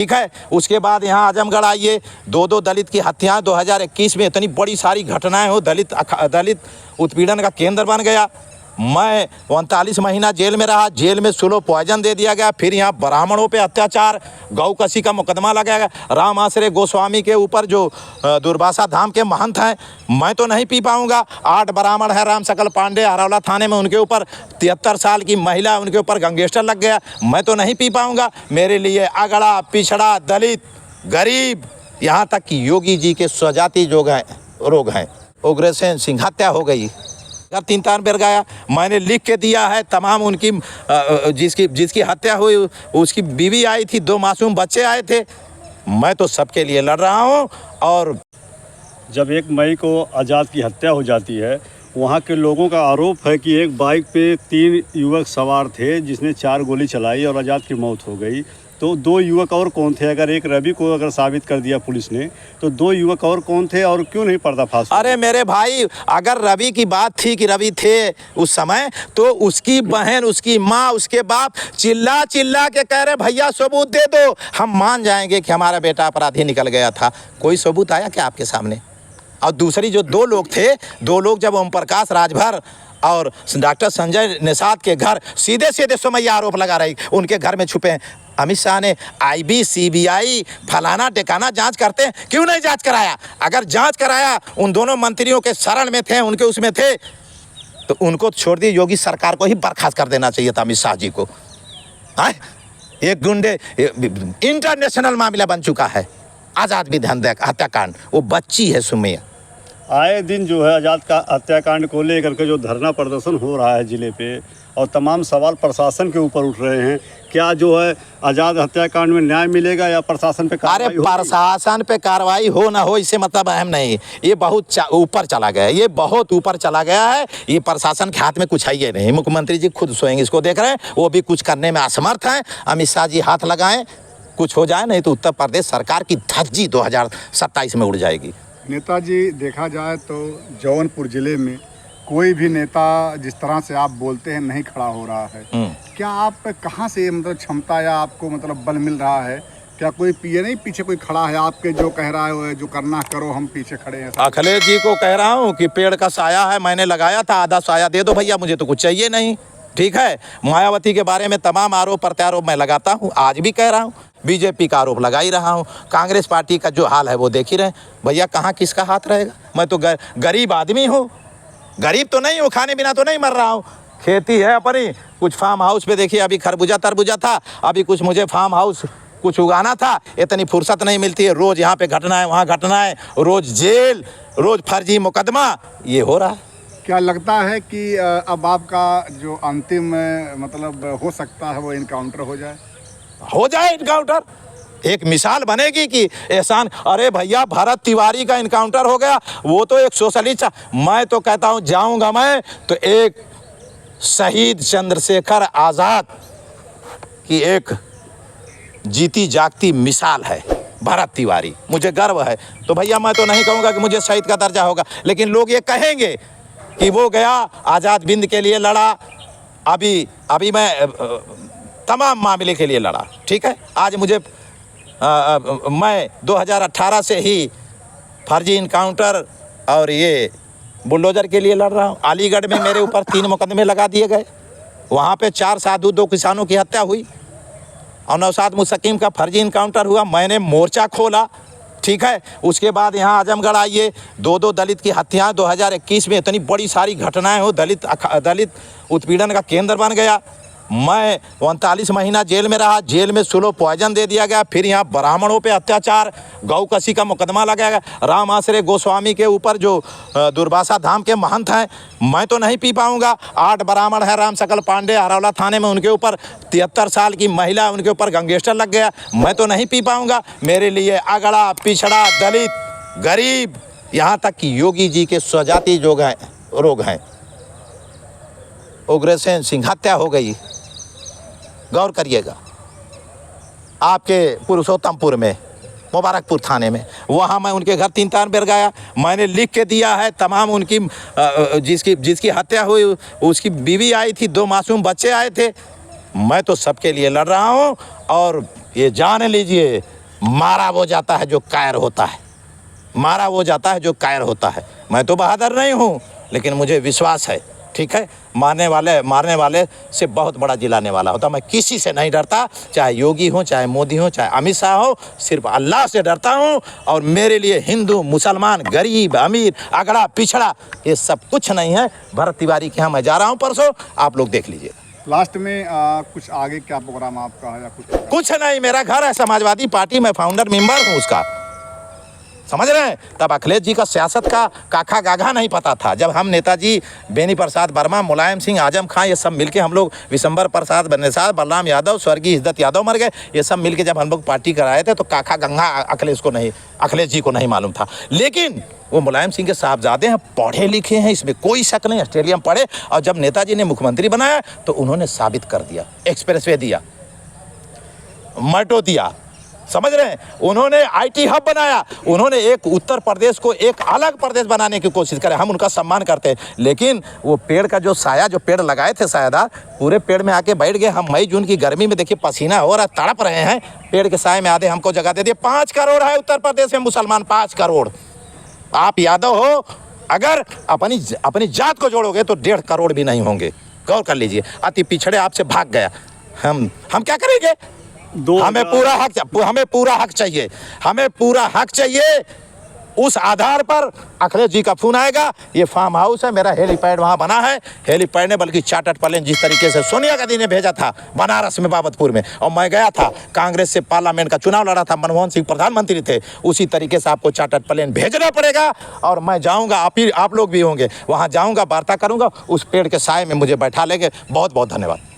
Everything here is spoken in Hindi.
ठीक है। उसके बाद यहाँ आजमगढ़ आइए, दो दलित की हत्याएं 2021 में, इतनी बड़ी सारी घटनाएं हो, दलित उत्पीड़न का केंद्र बन गया। मैं 39 महीना जेल में रहा, जेल में स्लो पॉइजन दे दिया गया। फिर यहाँ ब्राह्मणों पे अत्याचार, गौ कसी का मुकदमा लगाया गया। राम आश्रय गोस्वामी के ऊपर जो दुर्वासा धाम के महंत हैं, मैं तो नहीं पी पाऊँगा। 8 ब्राह्मण है, राम सकल पांडे हरौला थाने में, उनके ऊपर 73 साल की महिला, उनके ऊपर गैंगस्टर लग गया, मैं तो नहीं पी पाऊँगा। मेरे लिए अगड़ा पिछड़ा दलित गरीब, यहाँ तक कि योगी जी के स्वजाति रोग हैं। उग्रसेन सिंह हत्या हो गई, 3 बार गया, मैंने लिख के दिया है तमाम उनकी जिसकी हत्या हुई उसकी बीवी आई थी, 2 मासूम बच्चे आए थे। मैं तो सबके लिए लड़ रहा हूँ। और जब 1 मई को आज़ाद की हत्या हो जाती है, वहाँ के लोगों का आरोप है कि एक बाइक पे 3 युवक सवार थे जिसने 4 गोली चलाई और आज़ाद की मौत हो गई। तो 2 युवक और कौन थे? अगर एक रवि को अगर साबित कर दिया पुलिस ने, तो 2 युवक और कौन थे और क्यों नहीं पर्दाफाश? अरे मेरे भाई, अगर रवि की बात थी कि रवि थे उस समय, तो उसकी बहन, उसकी माँ, उसके बाप चिल्ला चिल्ला के कह रहे भैया सबूत दे दो, हम मान जाएंगे कि हमारा बेटा अपराधी निकल गया था। कोई सबूत आया क्या आपके सामने? और दूसरी जो 2 लोग थे, 2 लोग जब ओम प्रकाश राजभर और डॉक्टर संजय निषाद के घर सीधे सीधे सोमैया आरोप लगा रही, उनके घर में छुपे हैं। अमित शाह ने IB CBI फलाना टिकाना जांच करते हैं, क्यों नहीं जांच कराया? अगर जांच कराया, उन दोनों मंत्रियों के शरण में थे, उनके उसमें थे, तो उनको छोड़ दिए। योगी सरकार को ही बर्खास्त कर देना चाहिए था, अमित शाह जी को। एक गुंडे, इंटरनेशनल मामला बन चुका है आज़ाद विधान हत्याकांड। वो बच्ची है सुमैया। आए दिन जो है आज़ाद का हत्याकांड को लेकर के जो धरना प्रदर्शन हो रहा है ज़िले पे, और तमाम सवाल प्रशासन के ऊपर उठ रहे हैं। क्या जो है आज़ाद हत्याकांड में न्याय मिलेगा या प्रशासन पे कार्रवाई होगी? अरे प्रशासन पे कार्रवाई हो ना हो इससे मतलब अहम नहीं। ये बहुत ऊपर चला गया, ये बहुत ऊपर चला गया है। ये प्रशासन के हाथ में कुछ है ये नहीं। मुख्यमंत्री जी खुद सोएंगे, इसको देख रहे हैं, वो भी कुछ करने में असमर्थ हैं। अमित शाह जी हाथ लगाएं, कुछ हो जाए, नहीं तो उत्तर प्रदेश सरकार की धज्जी 2027 में उड़ जाएगी। नेताजी, देखा जाए तो जौनपुर जिले में कोई भी नेता जिस तरह से आप बोलते हैं नहीं खड़ा हो रहा है। क्या आप कहां से मतलब क्षमता या आपको मतलब बल मिल रहा है? क्या कोई नहीं पीछे कोई खड़ा है आपके जो कह रहा है जो करना करो, हम पीछे खड़े हैं? अखिलेश जी को कह रहा हूँ कि पेड़ का साया है, मैंने लगाया था, आधा साया दे दो भैया, मुझे तो कुछ चाहिए नहीं। ठीक है। मायावती के बारे में तमाम आरोप प्रत्यारोप मैं लगाता हूँ, आज भी कह रहा हूँ। बीजेपी का आरोप लगा ही रहा हूँ। कांग्रेस पार्टी का जो हाल है वो देख ही रहे भैया, कहाँ किसका हाथ रहेगा। मैं तो गरीब आदमी हूँ, गरीब तो नहीं हूँ, खाने बिना तो नहीं मर रहा हूँ। खेती है अपनी, कुछ फार्म हाउस पे देखिए, अभी खरबूजा तरबूजा था, अभी कुछ मुझे फार्म हाउस कुछ उगाना था, इतनी फुर्सत नहीं मिलती है। रोज़ यहाँ पे घटना है, वहाँ घटना है, रोज़ जेल, रोज़ फर्जी मुकदमा, ये हो रहा है। क्या लगता है कि अब आपका जो अंतिम मतलब हो सकता है वो इनकाउंटर हो जाए इनकाउंटर? एक मिसाल बनेगी कि एहसान, अरे भैया भरत तिवारी का इनकाउंटर हो गया, वो तो एक सोशलिस्ट। मैं तो कहता हूँ जाऊंगा मैं तो एक शहीद चंद्रशेखर आज़ाद की एक जीती जागती मिसाल है भरत तिवारी, मुझे गर्व है। तो भैया मैं तो नहीं कहूँगा कि मुझे शहीद का दर्जा होगा, लेकिन लोग ये कहेंगे कि वो गया आज़ाद बिंद के लिए लड़ा, अभी मैं तमाम मामले के लिए लड़ा। ठीक है। आज मुझे मैं 2018 से ही फर्जी इनकाउंटर और ये बुलडोज़र के लिए लड़ रहा हूँ। अलीगढ़ में मेरे ऊपर 3 मुकदमे लगा दिए गए, वहाँ पे 4 साधु 2 किसानों की हत्या हुई, और नौशाद मुस्तकीम का फर्जी इनकाउंटर हुआ, मैंने मोर्चा खोला। ठीक है। उसके बाद यहाँ आजमगढ़ आइए, 2 दलित की हत्याएं 2021 में, इतनी बड़ी सारी घटनाएं हो, दलित उत्पीड़न का केंद्र बन गया। मैं 39 महीना जेल में रहा, जेल में स्लो पॉइजन दे दिया गया। फिर यहाँ ब्राह्मणों पे अत्याचार, गौ कसी का मुकदमा लगाया गया। राम आश्रय गोस्वामी के ऊपर जो दुर्वासा धाम के महंत हैं, मैं तो नहीं पी पाऊँगा। 8 ब्राह्मण है, राम सकल पांडे हरौला थाने में, उनके ऊपर 73 साल की महिला, उनके ऊपर गैंगस्टर लग गया, मैं तो नहीं पी पाऊँगा। मेरे लिए अगड़ा पिछड़ा दलित गरीब, यहाँ तक कि योगी जी के स्वजाति रोग हैं। उग्रसेन सिंह हत्या हो गई, गौर करिएगा, आपके पुरुषोत्तमपुर में, मुबारकपुर थाने में। वहाँ मैं उनके घर 3 बार गया, मैंने लिख के दिया है तमाम उनकी जिसकी हत्या हुई उसकी बीवी आई थी, 2 मासूम बच्चे आए थे। मैं तो सबके लिए लड़ रहा हूँ। और ये जान लीजिए, मारा वो जाता है जो कायर होता है, मारा वो जाता है जो कायर होता है। मैं तो बहादुर नहीं हूँ, लेकिन मुझे विश्वास है, ठीक है, मारने वाले से बहुत बड़ा जिलाने वाला होता। मैं किसी से नहीं डरता, चाहे योगी हो, चाहे मोदी हो, चाहे अमित शाह हो, सिर्फ अल्लाह से डरता हूँ। और मेरे लिए हिंदू, मुसलमान, गरीब, अमीर, अगड़ा पिछड़ा ये सब कुछ नहीं है। भरत तिवारी के यहाँ मैं जा रहा हूँ परसों, आप लोग देख लीजिए। लास्ट में कुछ आगे क्या प्रोग्राम आपका है या कुछ नहीं, मेरा घर है समाजवादी पार्टी, मैं फाउंडर मेंबर हूँ उसका, समझ रहे हैं। तब अखिलेश जी का सियासत का काखा गाघा नहीं पता था। जब हम नेताजी बेनी प्रसाद वर्मा, मुलायम सिंह, आजम खां, ये सब मिलके हम लोग, विशंबर प्रसाद बनसाद, बलराम यादव, स्वर्गीय इज्जत यादव मर गए, ये सब मिलके जब हम लोग पार्टी कराए थे तो काखा गंगा अखिलेश जी को नहीं मालूम था। लेकिन वो मुलायम सिंह के साहबजादे हैं, पढ़े लिखे हैं, इसमें कोई शक नहीं, ऑस्ट्रेलिया में पढ़े। और जब नेताजी ने मुख्यमंत्री बनाया तो उन्होंने साबित कर दिया, एक्सप्रेसवे दिया, मेट्रो दिया, समझ रहे हैं। उन्होंने IT हब बनाया, उन्होंने एक उत्तर प्रदेश को एक अलग प्रदेश बनाने की कोशिश करे, हम उनका सम्मान करते हैं। लेकिन वो पेड़ का जो साया, जो पेड़ लगाए थे सायादार, पूरे पेड़ में आके बैठ गए। हम मई जून की गर्मी में देखिए पसीना हो रहा, तड़प रहे हैं, पेड़ के साए में आधे हमको जगह दे दिए। 5 करोड़ है उत्तर प्रदेश में मुसलमान, 5 करोड़। आप यादव हो, अगर अपनी जात को जोड़ोगे तो 1.5 करोड़ भी नहीं होंगे, गौर कर लीजिए। अति पिछड़े आपसे भाग गया, हम क्या करेंगे? हमें पूरा हक चाहिए, हमें पूरा हक चाहिए। उस आधार पर अखिलेश जी का फोन आएगा। ये फार्म हाउस है, मेरा हेलीपैड वहाँ बना है। हेलीपैड ने बल्कि चार्टर्ड प्लेन जिस तरीके से सोनिया गांधी ने भेजा था बनारस में, बाबतपुर में, और मैं गया था, कांग्रेस से पार्लियामेंट का चुनाव लड़ा था, मनमोहन सिंह प्रधानमंत्री थे, उसी तरीके से आपको चार्टर्ड प्लेन भेजना पड़ेगा। और मैं जाऊँगा, आप लोग भी होंगे, वहाँ जाऊँगा, वार्ता करूँगा, उस पेड़ के साए में मुझे बैठा लेंगे। बहुत बहुत धन्यवाद।